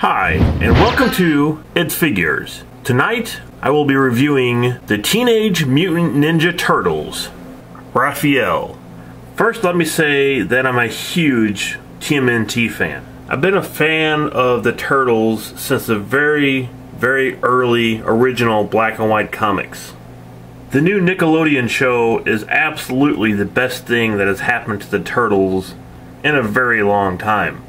Hi, and welcome to It's Figures. Tonight, I will be reviewing the Teenage Mutant Ninja Turtles, Raphael. First, let me say that I'm a huge TMNT fan. I've been a fan of the Turtles since the very early original black and white comics. The new Nickelodeon show is absolutely the best thing that has happened to the Turtles in a very long time.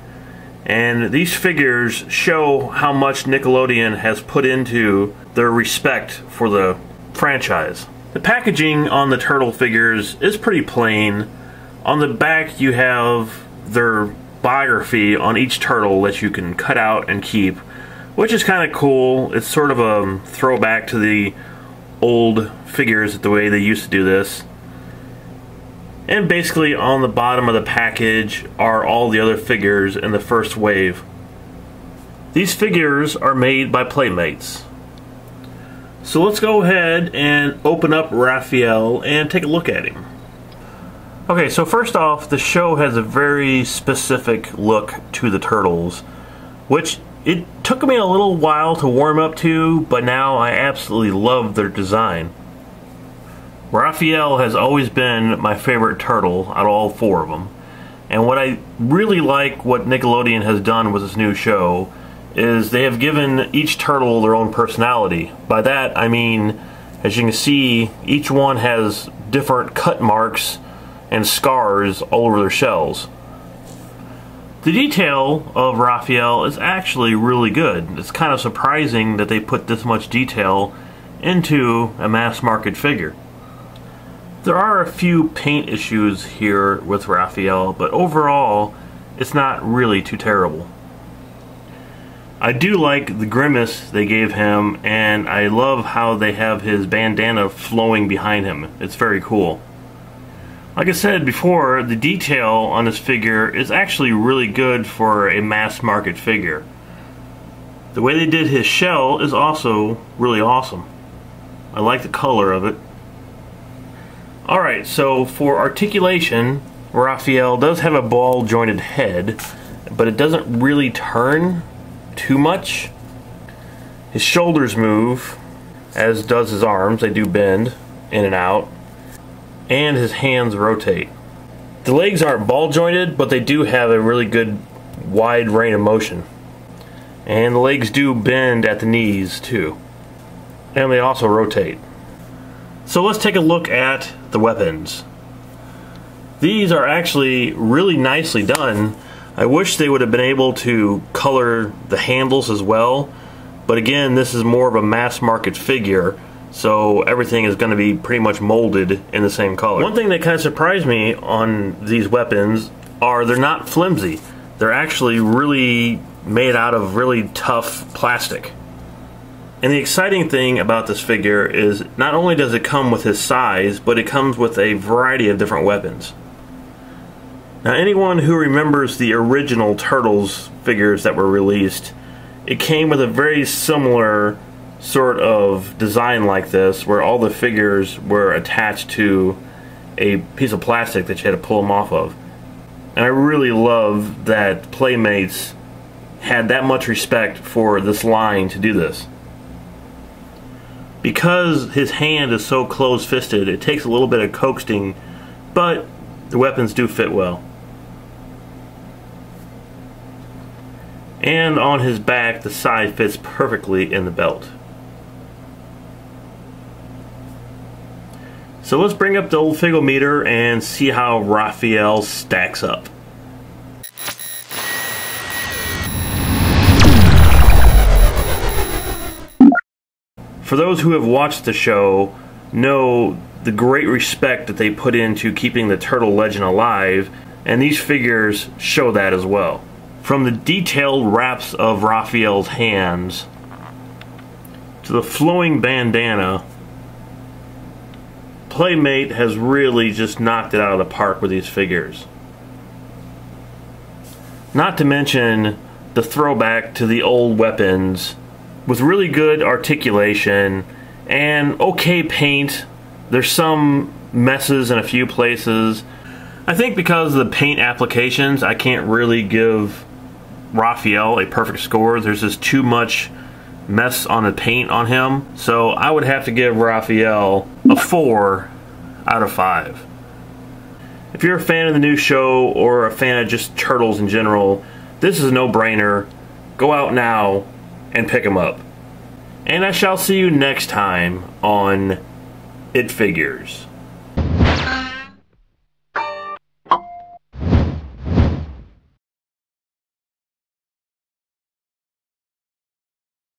And these figures show how much Nickelodeon has put into their respect for the franchise. The packaging on the turtle figures is pretty plain. On the back you have their biography on each turtle that you can cut out and keep, which is kind of cool. It's sort of a throwback to the old figures, the way they used to do this. And basically on the bottom of the package are all the other figures in the first wave. These figures are made by Playmates. So let's go ahead and open up Raphael and take a look at him. Okay, so first off, the show has a very specific look to the Turtles, which it took me a little while to warm up to, but now I absolutely love their design. Raphael has always been my favorite turtle out of all four of them. And what I really like what Nickelodeon has done with this new show is they have given each turtle their own personality. By that I mean, as you can see, each one has different cut marks and scars all over their shells. The detail of Raphael is actually really good. It's kind of surprising that they put this much detail into a mass market figure. There are a few paint issues here with Raphael, but overall, it's not really too terrible. I do like the grimace they gave him, and I love how they have his bandana flowing behind him. It's very cool. Like I said before, the detail on this figure is actually really good for a mass market figure. The way they did his shell is also really awesome. I like the color of it. Alright, so for articulation, Raphael does have a ball jointed head, but it doesn't really turn too much. His shoulders move, as does his arms. They do bend in and out. And his hands rotate. The legs aren't ball jointed, but they do have a really good wide range of motion. And the legs do bend at the knees too. And they also rotate. So let's take a look at the weapons. These are actually really nicely done. I wish they would have been able to color the handles as well, but again, this is more of a mass market figure, so everything is going to be pretty much molded in the same color. One thing that kind of surprised me on these weapons are they're not flimsy. They're actually really made out of really tough plastic. And the exciting thing about this figure is not only does it come with his size, but it comes with a variety of different weapons. Now, anyone who remembers the original Turtles figures that were released, it came with a very similar sort of design like this, where all the figures were attached to a piece of plastic that you had to pull them off of. And I really love that Playmates had that much respect for this line to do this. Because his hand is so close-fisted, it takes a little bit of coaxing, but the weapons do fit well. And on his back, the side fits perfectly in the belt. So let's bring up the old Figometer and see how Raphael stacks up. For those who have watched the show, know the great respect that they put into keeping the turtle legend alive, and these figures show that as well. From the detailed wraps of Raphael's hands to the flowing bandana, Playmate has really just knocked it out of the park with these figures. Not to mention the throwback to the old weapons with really good articulation and okay paint. There's some messes in a few places. I think because of the paint applications, I can't really give Raphael a perfect score. There's just too much mess on the paint on him. So I would have to give Raphael a 4 out of 5. If you're a fan of the new show or a fan of just Turtles in general, this is a no-brainer. Go out now and pick them up. And I shall see you next time on It Figures.